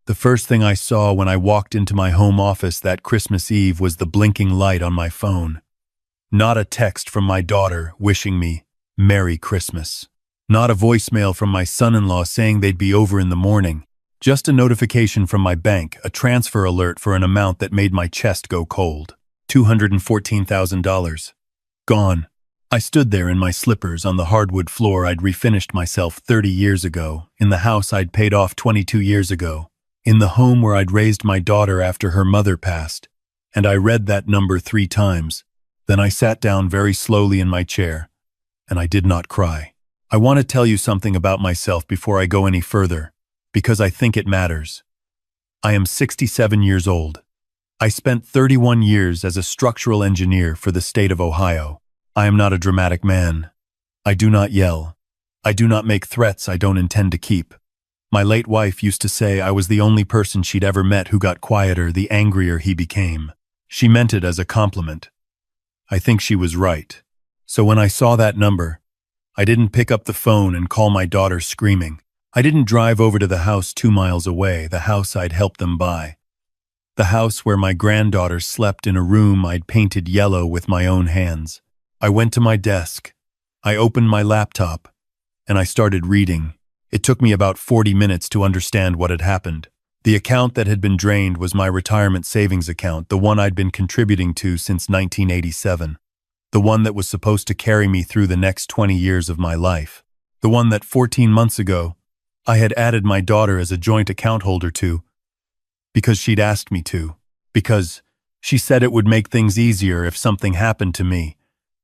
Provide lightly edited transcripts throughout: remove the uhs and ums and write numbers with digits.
The first thing I saw when I walked into my home office that Christmas Eve was the blinking light on my phone. Not a text from my daughter wishing me Merry Christmas. Not a voicemail from my son-in-law saying they'd be over in the morning. Just a notification from my bank, a transfer alert for an amount that made my chest go cold. $214,000. Gone. I stood there in my slippers on the hardwood floor I'd refinished myself 30 years ago, in the house I'd paid off 22 years ago, in the home where I'd raised my daughter after her mother passed, and I read that number 3 times. Then I sat down very slowly in my chair, and I did not cry. I want to tell you something about myself before I go any further, because I think it matters. I am 67 years old. I spent 31 years as a structural engineer for the state of Ohio. I am not a dramatic man. I do not yell. I do not make threats I don't intend to keep. My late wife used to say I was the only person she'd ever met who got quieter the angrier he became. She meant it as a compliment. I think she was right. So when I saw that number, I didn't pick up the phone and call my daughter screaming. I didn't drive over to the house 2 miles away, the house I'd helped them buy. The house where my granddaughter slept in a room I'd painted yellow with my own hands. I went to my desk. I opened my laptop, and I started reading. It took me about 40 minutes to understand what had happened. The account that had been drained was my retirement savings account, the one I'd been contributing to since 1987. The one that was supposed to carry me through the next 20 years of my life. The one that 14 months ago, I had added my daughter as a joint account holder to, because she'd asked me to, because she said it would make things easier if something happened to me,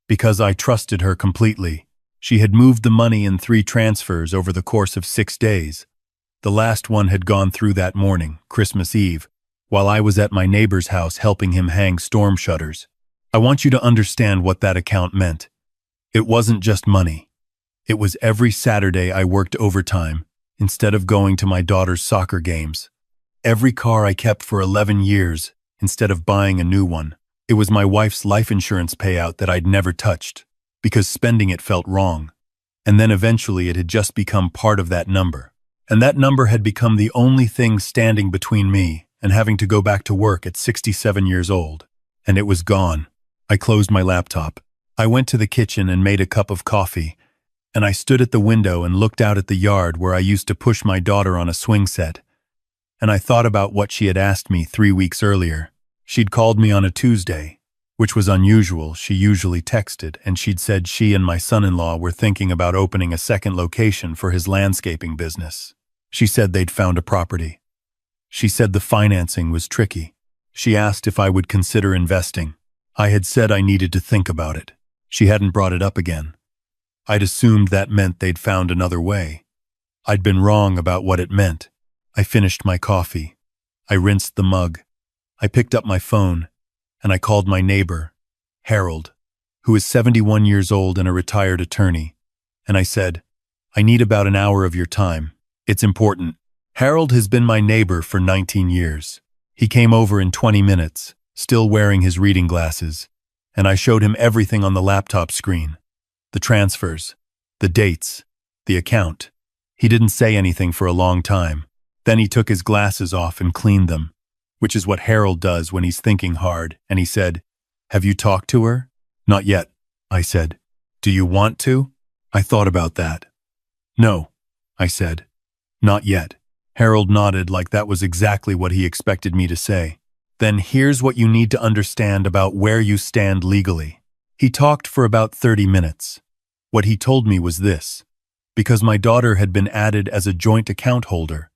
because I trusted her completely. She had moved the money in 3 transfers over the course of 6 days. The last one had gone through that morning, Christmas Eve, while I was at my neighbor's house helping him hang storm shutters. I want you to understand what that account meant. It wasn't just money. It was every Saturday I worked overtime instead of going to my daughter's soccer games. Every car I kept for 11 years instead of buying a new one. It was my wife's life insurance payout that I'd never touched because spending it felt wrong. And then eventually it had just become part of that number. And that number had become the only thing standing between me and having to go back to work at 67 years old. And it was gone. I closed my laptop. I went to the kitchen and made a cup of coffee, and I stood at the window and looked out at the yard where I used to push my daughter on a swing set. And I thought about what she had asked me 3 weeks earlier. She'd called me on a Tuesday, which was unusual. She usually texted, and she'd said she and my son-in-law were thinking about opening a second location for his landscaping business. She said they'd found a property. She said the financing was tricky. She asked if I would consider investing. I had said I needed to think about it. She hadn't brought it up again. I'd assumed that meant they'd found another way. I'd been wrong about what it meant. I finished my coffee. I rinsed the mug. I picked up my phone, and I called my neighbor, Harold, who is 71 years old and a retired attorney, and I said, I need about an hour of your time. It's important. Harold has been my neighbor for 19 years. He came over in 20 minutes. Still wearing his reading glasses, and I showed him everything on the laptop screen. The transfers, the dates, the account. He didn't say anything for a long time. Then he took his glasses off and cleaned them, which is what Harold does when he's thinking hard, and he said, Have you talked to her? Not yet, I said. Do you want to? I thought about that. No, I said. Not yet. Harold nodded like that was exactly what he expected me to say. Then here's what you need to understand about where you stand legally. He talked for about 30 minutes. What he told me was this. Because my daughter had been added as a joint account holder,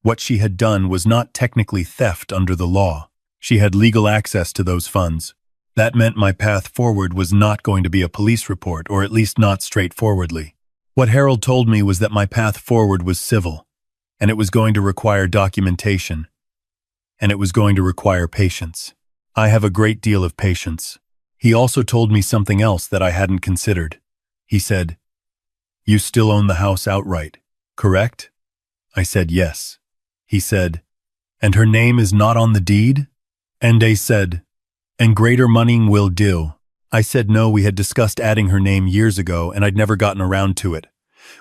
what she had done was not technically theft under the law. She had legal access to those funds. That meant my path forward was not going to be a police report, or at least not straightforwardly. What Harold told me was that my path forward was civil, and it was going to require documentation. And it was going to require patience. I have a great deal of patience. He also told me something else that I hadn't considered. He said, You still own the house outright, correct? I said yes. He said, And her name is not on the deed? And I said, And greater money will do. I said no, we had discussed adding her name years ago and I'd never gotten around to it,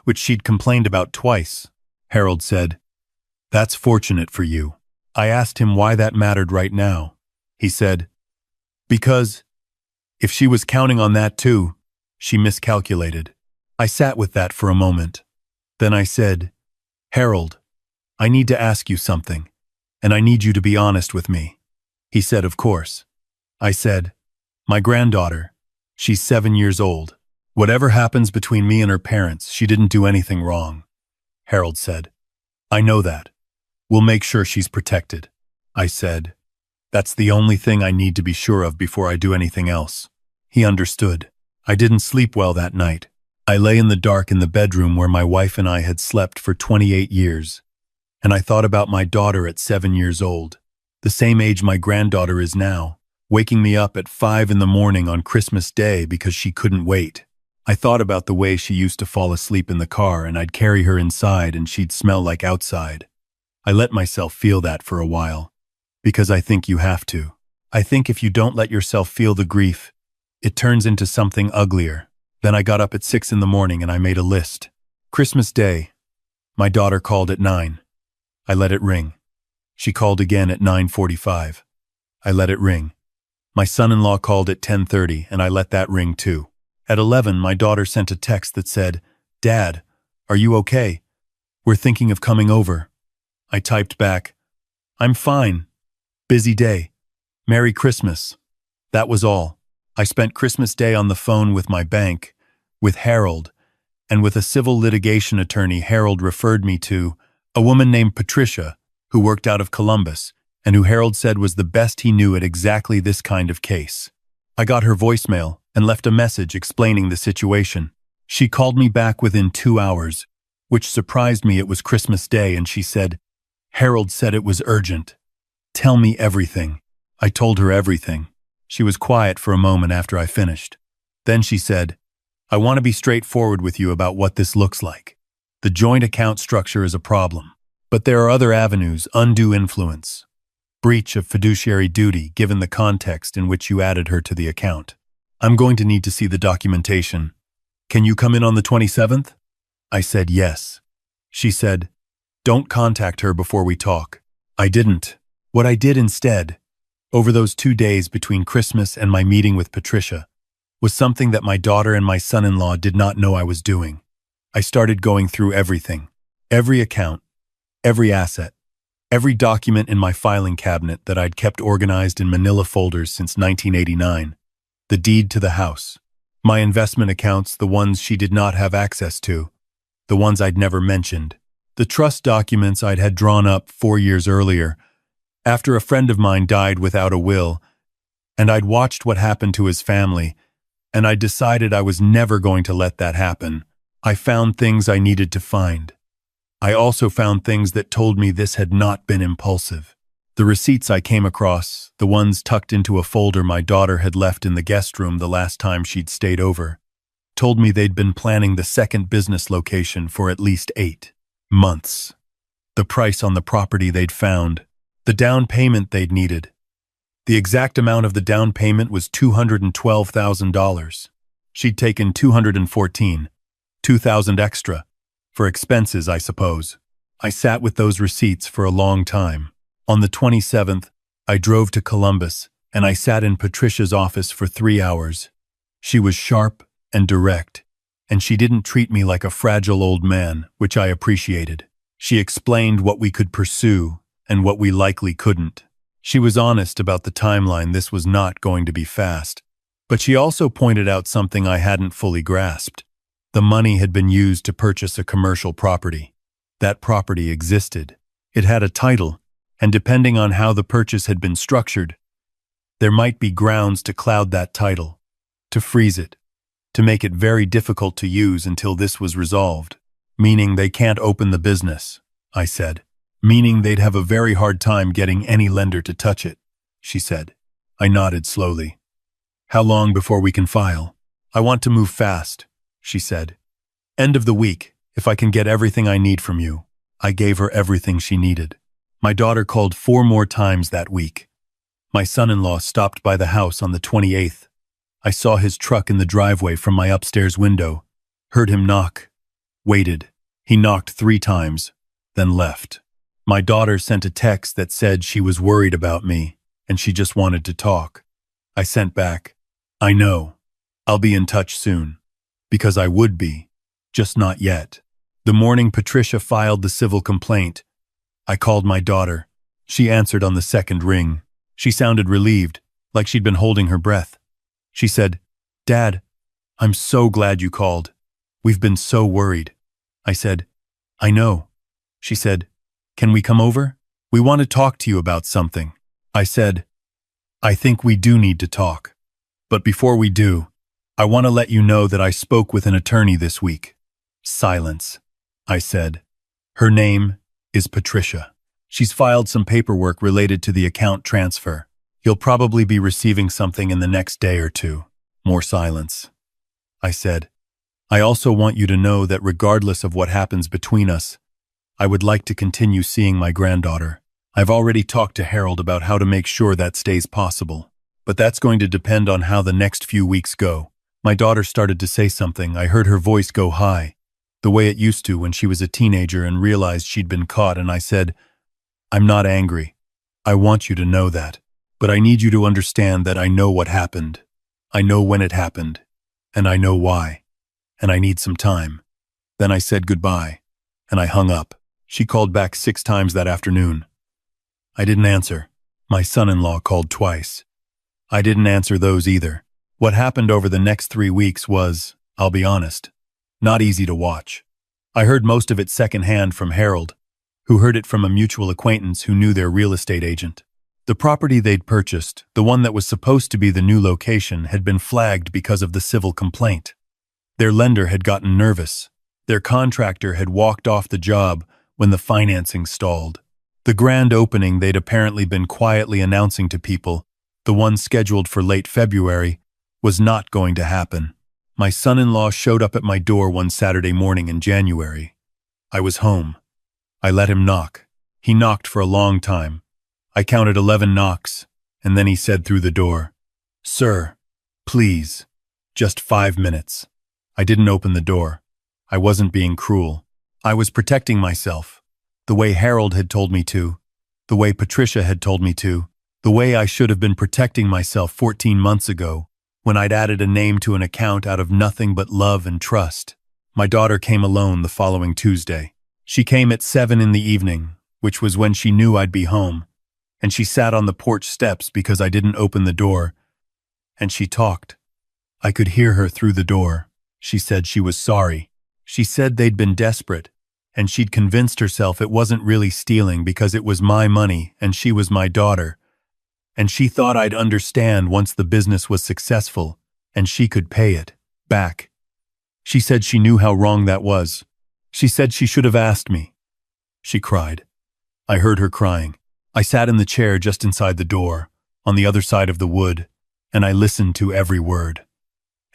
which she'd complained about twice. Harold said, That's fortunate for you. I asked him why that mattered right now. He said, because if she was counting on that too, she miscalculated. I sat with that for a moment. Then I said, Harold, I need to ask you something, and I need you to be honest with me. He said, of course. I said, my granddaughter, she's 7 years old. Whatever happens between me and her parents, she didn't do anything wrong. Harold said, I know that. We'll make sure she's protected. I said, that's the only thing I need to be sure of before I do anything else. He understood. I didn't sleep well that night. I lay in the dark in the bedroom where my wife and I had slept for 28 years. And I thought about my daughter at 7 years old, the same age my granddaughter is now, waking me up at 5 in the morning on Christmas Day because she couldn't wait. I thought about the way she used to fall asleep in the car and I'd carry her inside and she'd smell like outside. I let myself feel that for a while, because I think you have to. I think if you don't let yourself feel the grief, it turns into something uglier. Then I got up at 6 in the morning and I made a list. Christmas Day. My daughter called at 9. I let it ring. She called again at 9:45. I let it ring. My son-in-law called at 10:30 and I let that ring too. At 11, my daughter sent a text that said, Dad, are you okay? We're thinking of coming over. I typed back, I'm fine. Busy day. Merry Christmas. That was all. I spent Christmas Day on the phone with my bank, with Harold, and with a civil litigation attorney Harold referred me to, a woman named Patricia, who worked out of Columbus, and who Harold said was the best he knew at exactly this kind of case. I got her voicemail and left a message explaining the situation. She called me back within 2 hours, which surprised me. It was Christmas Day, and she said, Harold said it was urgent. Tell me everything. I told her everything. She was quiet for a moment after I finished. Then she said, I want to be straightforward with you about what this looks like. The joint account structure is a problem, but there are other avenues: undue influence, breach of fiduciary duty given the context in which you added her to the account. I'm going to need to see the documentation. Can you come in on the 27th? I said yes. She said, don't contact her before we talk. I didn't. What I did instead, over those 2 days between Christmas and my meeting with Patricia, was something that my daughter and my son-in-law did not know I was doing. I started going through everything, every account, every asset, every document in my filing cabinet that I'd kept organized in manila folders since 1989, the deed to the house, my investment accounts, the ones she did not have access to, the ones I'd never mentioned, the trust documents I'd had drawn up 4 years earlier, after a friend of mine died without a will, and I'd watched what happened to his family, and I decided I was never going to let that happen. I found things I needed to find. I also found things that told me this had not been impulsive. The receipts I came across, the ones tucked into a folder my daughter had left in the guest room the last time she'd stayed over, told me they'd been planning the second business location for at least 8 months. The price on the property they'd found, the down payment they'd needed. The exact amount of the down payment was $212,000. She'd taken $214,000 extra, for expenses, I suppose. I sat with those receipts for a long time. On the 27th, I drove to Columbus, and I sat in Patricia's office for 3 hours. She was sharp and direct, and she didn't treat me like a fragile old man, which I appreciated. She explained what we could pursue and what we likely couldn't. She was honest about the timeline. This was not going to be fast. But she also pointed out something I hadn't fully grasped. The money had been used to purchase a commercial property. That property existed. It had a title, and depending on how the purchase had been structured, there might be grounds to cloud that title, to freeze it, to make it very difficult to use until this was resolved. Meaning they can't open the business, I said. Meaning they'd have a very hard time getting any lender to touch it, she said. I nodded slowly. How long before we can file? I want to move fast, she said. End of the week, if I can get everything I need from you. I gave her everything she needed. My daughter called 4 more times that week. My son-in-law stopped by the house on the 28th. I saw his truck in the driveway from my upstairs window, heard him knock, waited. He knocked 3 times, then left. My daughter sent a text that said she was worried about me and she just wanted to talk. I sent back, I know. I'll be in touch soon. Because I would be, just not yet. The morning Patricia filed the civil complaint, I called my daughter. She answered on the second ring. She sounded relieved, like she'd been holding her breath. She said, Dad, I'm so glad you called. We've been so worried. I said, I know. She said, can we come over? We want to talk to you about something. I said, I think we do need to talk. But before we do, I want to let you know that I spoke with an attorney this week. Silence. I said, her name is Patricia. She's filed some paperwork related to the account transfer. You'll probably be receiving something in the next day or two. More silence. I said, I also want you to know that regardless of what happens between us, I would like to continue seeing my granddaughter. I've already talked to Harold about how to make sure that stays possible. But that's going to depend on how the next few weeks go. My daughter started to say something. I heard her voice go high, the way it used to when she was a teenager and realized she'd been caught, and I said, I'm not angry. I want you to know that. But I need you to understand that I know what happened. I know when it happened. And I know why. And I need some time. Then I said goodbye, and I hung up. She called back 6 times that afternoon. I didn't answer. My son-in-law called twice. I didn't answer those either. What happened over the next 3 weeks was, I'll be honest, not easy to watch. I heard most of it secondhand from Harold, who heard it from a mutual acquaintance who knew their real estate agent. The property they'd purchased, the one that was supposed to be the new location, had been flagged because of the civil complaint. Their lender had gotten nervous. Their contractor had walked off the job when the financing stalled. The grand opening they'd apparently been quietly announcing to people, the one scheduled for late February, was not going to happen. My son-in-law showed up at my door one Saturday morning in January. I was home. I let him knock. He knocked for a long time. I counted 11 knocks, and then he said through the door, Sir, please, just 5 minutes. I didn't open the door. I wasn't being cruel. I was protecting myself, the way Harold had told me to, the way Patricia had told me to, the way I should have been protecting myself 14 months ago, when I'd added a name to an account out of nothing but love and trust. My daughter came alone the following Tuesday. She came at 7 in the evening, which was when she knew I'd be home, and she sat on the porch steps because I didn't open the door, and she talked. I could hear her through the door. She said she was sorry. She said they'd been desperate, and she'd convinced herself it wasn't really stealing because it was my money and she was my daughter, and she thought I'd understand once the business was successful and she could pay it back. She said she knew how wrong that was. She said she should have asked me. She cried. I heard her crying. I sat in the chair just inside the door, on the other side of the wood, and I listened to every word.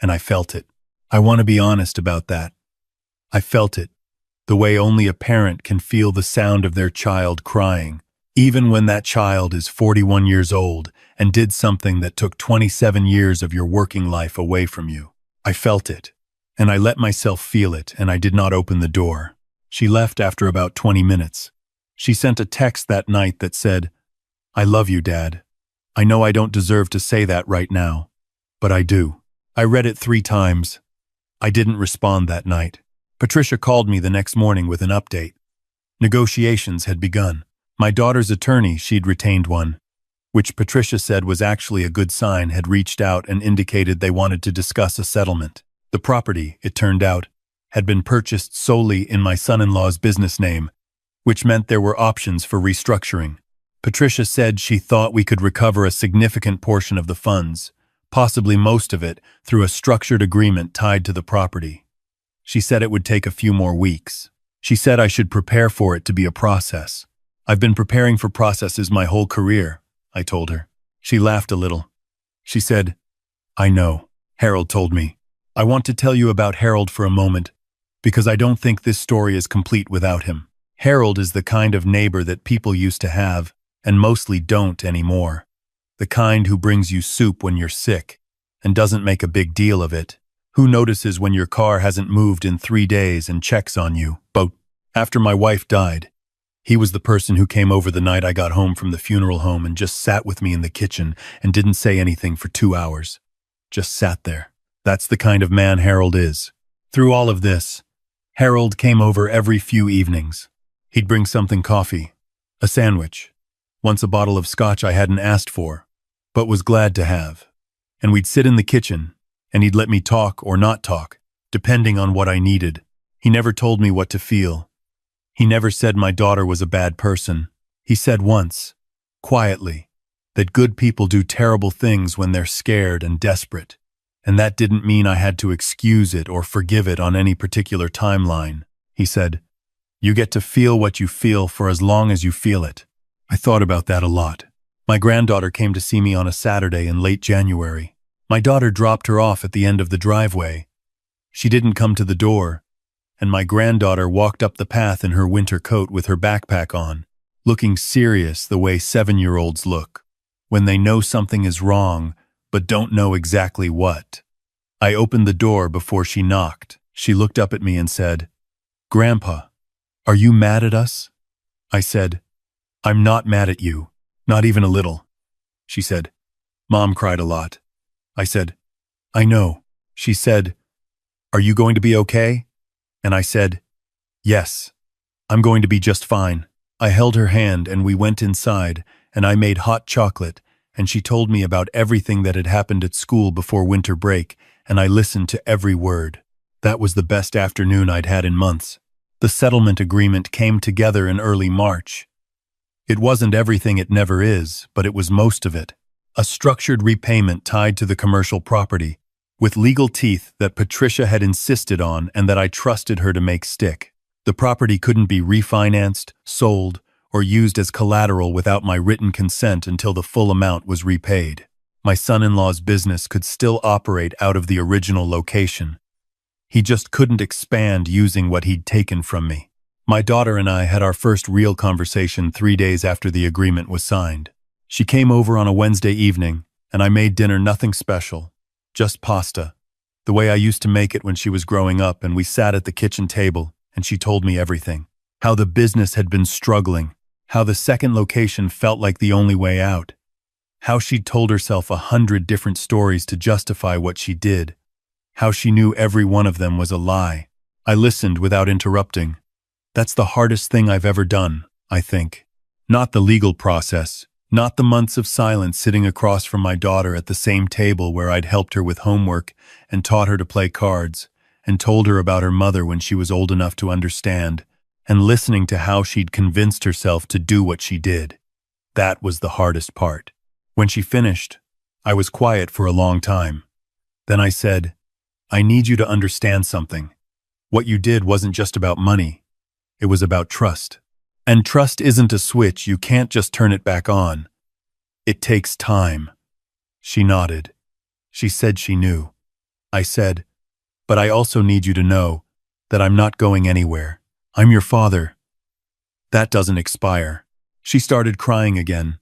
And I felt it. I want to be honest about that. I felt it, the way only a parent can feel the sound of their child crying, even when that child is 41 years old and did something that took 27 years of your working life away from you. I felt it, and I let myself feel it, and I did not open the door. She left after about 20 minutes. She sent a text that night that said, I love you, Dad. I know I don't deserve to say that right now, but I do. I read it 3 times. I didn't respond that night. Patricia called me the next morning with an update. Negotiations had begun. My daughter's attorney, she'd retained one, which Patricia said was actually a good sign, had reached out and indicated they wanted to discuss a settlement. The property, it turned out, had been purchased solely in my son-in-law's business name, which meant there were options for restructuring. Patricia said she thought we could recover a significant portion of the funds, possibly most of it, through a structured agreement tied to the property. She said it would take a few more weeks. She said I should prepare for it to be a process. I've been preparing for processes my whole career, I told her. She laughed a little. She said, I know, Harold told me. I want to tell you about Harold for a moment, because I don't think this story is complete without him. Harold is the kind of neighbor that people used to have, and mostly don't anymore. The kind who brings you soup when you're sick, and doesn't make a big deal of it. Who notices when your car hasn't moved in 3 days and checks on you. But after my wife died, He was the person who came over the night I got home from the funeral home and just sat with me in the kitchen and didn't say anything for 2 hours. Just sat there. That's the kind of man Harold is. Through all of this, Harold came over every few evenings. He'd bring something coffee, a sandwich, once a bottle of scotch I hadn't asked for, but was glad to have. And we'd sit in the kitchen, and he'd let me talk or not talk, depending on what I needed. He never told me what to feel. He never said my daughter was a bad person. He said once, quietly, that good people do terrible things when they're scared and desperate. And that didn't mean I had to excuse it or forgive it on any particular timeline. He said, "You get to feel what you feel for as long as you feel it." I thought about that a lot. My granddaughter came to see me on a Saturday in late January. My daughter dropped her off at the end of the driveway. She didn't come to the door, and my granddaughter walked up the path in her winter coat with her backpack on, looking serious the way 7-year-olds look, when they know something is wrong but don't know exactly what. I opened the door before she knocked. She looked up at me and said, "Grandpa, are you mad at us?" I said, "I'm not mad at you, not even a little." She said, "Mom cried a lot." I said, "I know." She said, "Are you going to be okay?" And I said, "Yes, I'm going to be just fine." I held her hand and we went inside, and I made hot chocolate, and she told me about everything that had happened at school before winter break, and I listened to every word. That was the best afternoon I'd had in months. The settlement agreement came together in early March. It wasn't everything it never is, but it was most of it. A structured repayment tied to the commercial property, with legal teeth that Patricia had insisted on and that I trusted her to make stick. The property couldn't be refinanced, sold, or used as collateral without my written consent until the full amount was repaid. My son-in-law's business could still operate out of the original location. He just couldn't expand using what he'd taken from me. My daughter and I had our first real conversation 3 days after the agreement was signed. She came over on a Wednesday evening, and I made dinner nothing special, just pasta, the way I used to make it when she was growing up, and we sat at the kitchen table, and she told me everything. How the business had been struggling, how the second location felt like the only way out, how she'd told herself 100 different stories to justify what she did, how she knew every one of them was a lie. I listened without interrupting. That's the hardest thing I've ever done, I think. Not the legal process, not the months of silence sitting across from my daughter at the same table where I'd helped her with homework and taught her to play cards, and told her about her mother when she was old enough to understand, and listening to how she'd convinced herself to do what she did. That was the hardest part. When she finished, I was quiet for a long time. Then I said, "I need you to understand something. What you did wasn't just about money. It was about trust. And trust isn't a switch, you can't just turn it back on. It takes time." She nodded. She said she knew. I said, "But I also need you to know that I'm not going anywhere. I'm your father. That doesn't expire." She started crying again,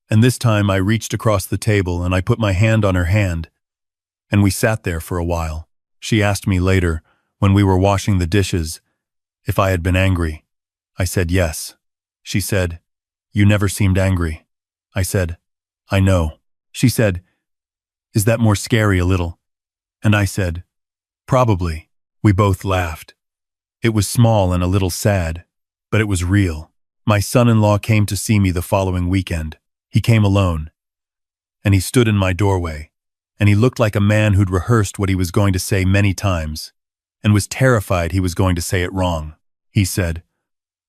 and this time I reached across the table and I put my hand on her hand, and we sat there for a while. She asked me later, when we were washing the dishes, if I had been angry. I said yes. She said, "You never seemed angry." I said, "I know." She said, "Is that more scary a little?" And I said, "Probably." We both laughed. It was small and a little sad, but it was real. My son-in-law came to see me the following weekend. He came alone, and he stood in my doorway, and he looked like a man who'd rehearsed what he was going to say many times, and was terrified he was going to say it wrong. He said,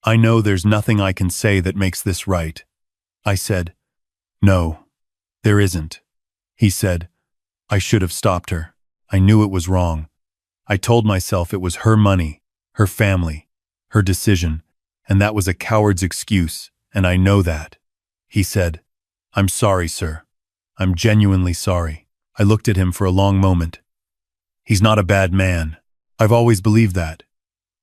"I know there's nothing I can say that makes this right." I said, "No, there isn't." He said, "I should have stopped her. I knew it was wrong. I told myself it was her money, her family, her decision, and that was a coward's excuse, and I know that." He said, "I'm sorry, sir. I'm genuinely sorry." I looked at him for a long moment. He's not a bad man. I've always believed that.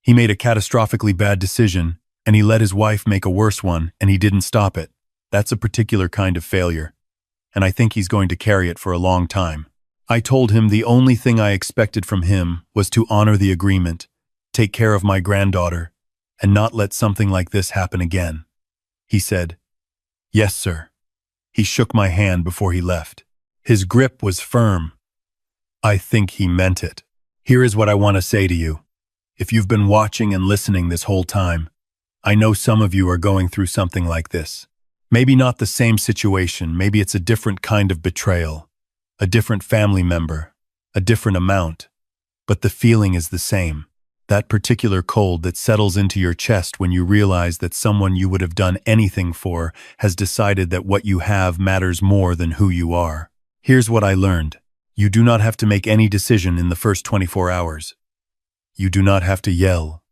He made a catastrophically bad decision, and he let his wife make a worse one, and he didn't stop it. That's a particular kind of failure, and I think he's going to carry it for a long time. I told him the only thing I expected from him was to honor the agreement, take care of my granddaughter, and not let something like this happen again." He said, "Yes, sir." He shook my hand before he left. His grip was firm. I think he meant it. Here is what I want to say to you. If you've been watching and listening this whole time, I know some of you are going through something like this. Maybe not the same situation, maybe it's a different kind of betrayal, a different family member, a different amount, but the feeling is the same. That particular cold that settles into your chest when you realize that someone you would have done anything for has decided that what you have matters more than who you are. Here's what I learned. You do not have to make any decision in the first 24 hours. You do not have to yell,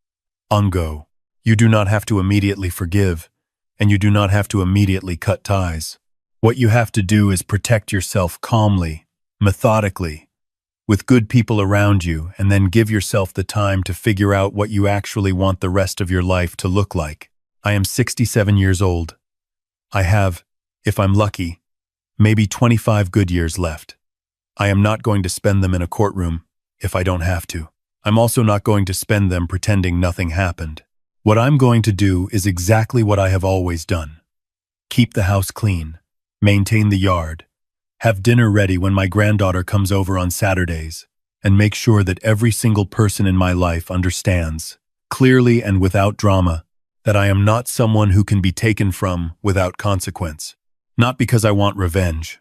"Ungo." You do not have to immediately forgive, and you do not have to immediately cut ties. What you have to do is protect yourself calmly, methodically, with good people around you, and then give yourself the time to figure out what you actually want the rest of your life to look like. I am 67 years old. I have, if I'm lucky, maybe 25 good years left. I am not going to spend them in a courtroom if I don't have to. I'm also not going to spend them pretending nothing happened. What I'm going to do is exactly what I have always done. Keep the house clean, maintain the yard, have dinner ready when my granddaughter comes over on Saturdays, and make sure that every single person in my life understands, clearly and without drama, that I am not someone who can be taken from without consequence. Not because I want revenge.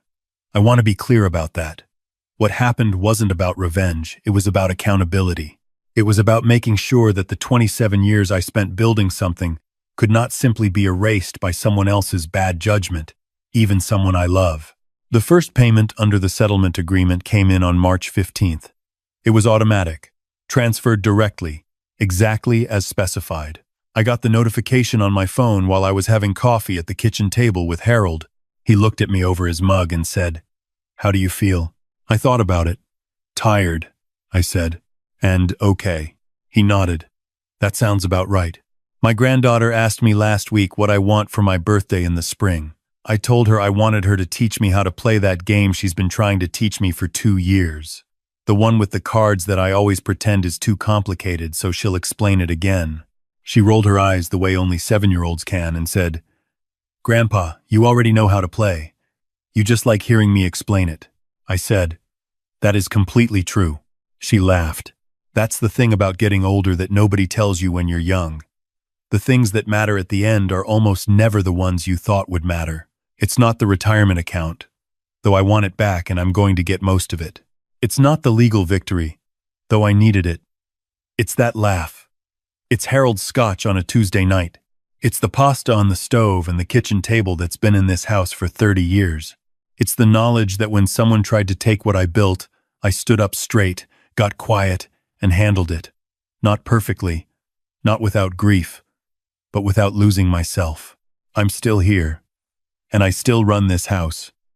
I want to be clear about that. What happened wasn't about revenge, it was about accountability. It was about making sure that the 27 years I spent building something could not simply be erased by someone else's bad judgment, even someone I love. The first payment under the settlement agreement came in on March 15th. It was automatic, transferred directly, exactly as specified. I got the notification on my phone while I was having coffee at the kitchen table with Harold. He looked at me over his mug and said, "How do you feel?" I thought about it. "Tired," I said. "And okay." He nodded. "That sounds about right." My granddaughter asked me last week what I want for my birthday in the spring. I told her I wanted her to teach me how to play that game she's been trying to teach me for 2 years. The one with the cards that I always pretend is too complicated, so she'll explain it again. She rolled her eyes the way only 7-year-olds can and said, "Grandpa, you already know how to play. You just like hearing me explain it." I said, "That is completely true." She laughed. That's the thing about getting older that nobody tells you when you're young. The things that matter at the end are almost never the ones you thought would matter. It's not the retirement account, though I want it back and I'm going to get most of it. It's not the legal victory, though I needed it. It's that laugh. It's Harold's scotch on a Tuesday night. It's the pasta on the stove and the kitchen table that's been in this house for 30 years. It's the knowledge that when someone tried to take what I built, I stood up straight, got quiet, and handled it. Not perfectly, not without grief, but without losing myself. I'm still here, and I still run this house.